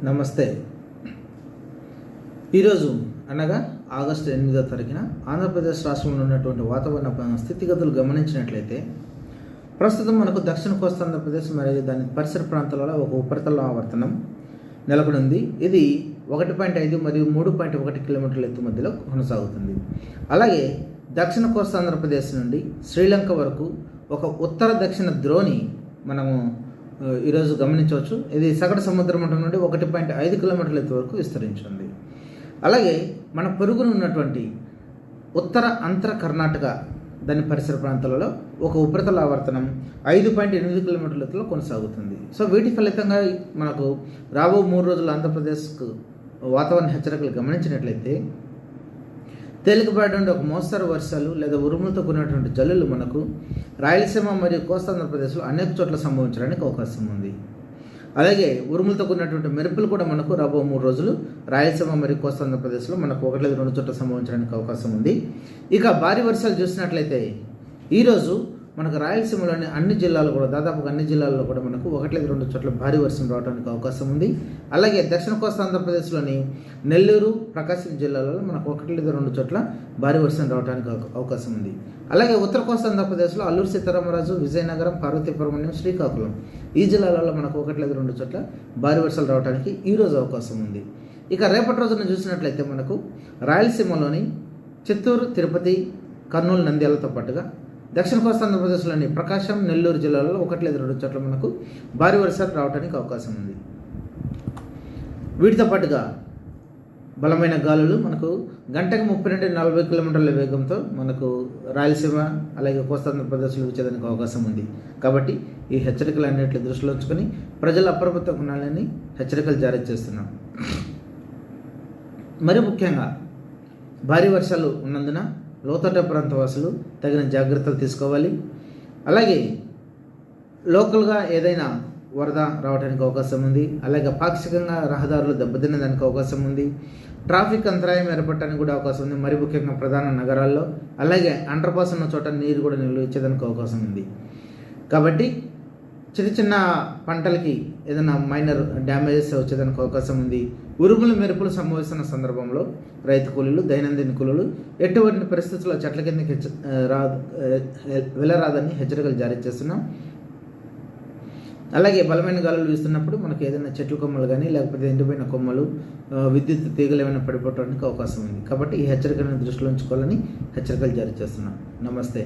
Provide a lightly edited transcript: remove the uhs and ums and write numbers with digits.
నమస్తే. ఈరోజు అనగా ఆగస్టు 8వ తారీఖున ఆంధ్రప్రదేశ్ రాష్ట్రంలో ఉన్నటువంటి వాతావరణ స్థితిగతులు గమనించినట్లయితే ప్రస్తుతం మనకు దక్షిణ కోస్తా ఆంధ్రప్రదేశ్ మరియు దాని పరిసర ప్రాంతాలలో ఒక ఉపరితల ఆవర్తనం నెలకొని ఉంది. ఇది 1.5 మరియు 3.1 కిలోమీటర్ల ఎత్తు మధ్యలో కొనసాగుతుంది. అలాగే దక్షిణ కోస్తా ఆంధ్రప్రదేశ్ నుండి శ్రీలంక వరకు ఒక ఉత్తర దక్షిణ ద్రోణి మనము ఈరోజు గమనించవచ్చు. ఇది సగటు సముద్ర మట్టం నుండి 1.5 కిలోమీటర్ల ఎత్తు వరకు విస్తరించింది. అలాగే మన పొరుగున ఉన్నటువంటి ఉత్తర అంతర కర్ణాటక దాని పరిసర ప్రాంతాలలో ఒక ఉపరితల ఆవర్తనం 5.8 కిలోమీటర్ల ఎత్తులో కొనసాగుతుంది. సో వీటి ఫలితంగా మనకు రాబో 3 రోజులు ఆంధ్రప్రదేశ్కు వాతావరణ హెచ్చరికలు గమనించినట్లయితే తేలికపాటి నుండి ఒక మోస్తరు వర్షాలు లేదా ఉరుములతో కూడినటువంటి జల్లులు మనకు రాయలసీమ మరియు కోస్తా ఆంధ్రప్రదేశ్లో అనేక చోట్ల సంభవించడానికి అవకాశం ఉంది. అలాగే ఉరుములతో కూడినటువంటి మెరుపులు కూడా మనకు రాబో 3 రోజులు రాయలసీమ మరియు కోస్తా ఆంధ్రప్రదేశ్లో మనకు 1 లేదా 2 చోట్ల సంభవించడానికి అవకాశం ఉంది. ఇక భారీ వర్షాలు చూసినట్లయితే ఈరోజు మనకు రాయలసీమలోని అన్ని జిల్లాలు కూడా దాదాపుగా అన్ని జిల్లాల్లో కూడా మనకు 1 లేదా 2 చోట్ల భారీ వర్షం రావడానికి అవకాశం ఉంది. అలాగే దక్షిణ కోస్తా ఆంధ్రప్రదేశ్లోని నెల్లూరు, ప్రకాశం జిల్లాలలో మనకు 1 లేదా 2 చోట్ల భారీ వర్షం రావడానికి అవకాశం ఉంది. అలాగే ఉత్తర కోస్తా ఆంధ్రప్రదేశ్లో అల్లూరు సీతారామరాజు, విజయనగరం, పార్వతీపురం, శ్రీకాకుళం ఈ జిల్లాలలో మనకు 1 లేదా 2 చోట్ల భారీ వర్షాలు రావడానికి ఈరోజు అవకాశం ఉంది. ఇక రేపటి రోజున చూసినట్లయితే మనకు రాయలసీమలోని చిత్తూరు, తిరుపతి, కర్నూలు, నంద్యాలతో పాటుగా దక్షిణ కోస్తా ఆంధ్రప్రదేశ్లోని ప్రకాశం, నెల్లూరు జిల్లాలలో 1 లేదా 2 చోట్ల మనకు భారీ వర్షాలు రావడానికి అవకాశం ఉంది. వీటితో పాటుగా బలమైన గాలులు మనకు గంటకు 30 నుండి 40 కిలోమీటర్ల వేగంతో మనకు రాయలసీమ అలాగే కోస్తా ఆంధ్రప్రదేశ్లో వీచేదానికి అవకాశం ఉంది. కాబట్టి ఈ హెచ్చరికలన్నింటినీ దృష్టిలో ఉంచుకొని ప్రజలు అప్రమత్తంగా ఉండాలని హెచ్చరికలు జారీ చేస్తున్నాం. మరి ముఖ్యంగా భారీ వర్షాలు ఉన్నందున లోతట్టు ప్రాంత వాసులు తగిన జాగ్రత్తలు తీసుకోవాలి. అలాగే లోకల్గా ఏదైనా వరద రావడానికి అవకాశం ఉంది. అలాగే పాక్షికంగా రహదారులు దెబ్బతినడానికి అవకాశం ఉంది. ట్రాఫిక్ అంతరాయం ఏర్పడటానికి కూడా అవకాశం ఉంది. మరి ముఖ్యంగా ప్రధాన నగరాల్లో అలాగే అండర్ పాస్ ఉన్న చోట నీరు కూడా నిల్వ ఇచ్చేదానికి అవకాశం ఉంది. కాబట్టి చిన్న చిన్న పంటలకి ఏదైనా మైనర్ డ్యామేజెస్ వచ్చేదానికి అవకాశం ఉంది. ఉరుములు మెరుపులు సంభవిస్తున్న సందర్భంలో రైతు కూలీలు, దైనందిన కూలీలు ఎటువంటి పరిస్థితుల్లో చెట్ల కిందకి వెళ్ళరాదని హెచ్చరికలు జారీ చేస్తున్నాం. అలాగే బలమైన గాలులు వీస్తున్నప్పుడు మనకు ఏదైనా చెట్ల కొమ్మలు కానీ లేకపోతే ఎండిపోయిన కొమ్మలు, విద్యుత్ తీగలు ఏమైనా పడిపోవడానికి అవకాశం ఉంది. కాబట్టి ఈ హెచ్చరికలను దృష్టిలో ఉంచుకోవాలని హెచ్చరికలు జారీ చేస్తున్నాం. నమస్తే.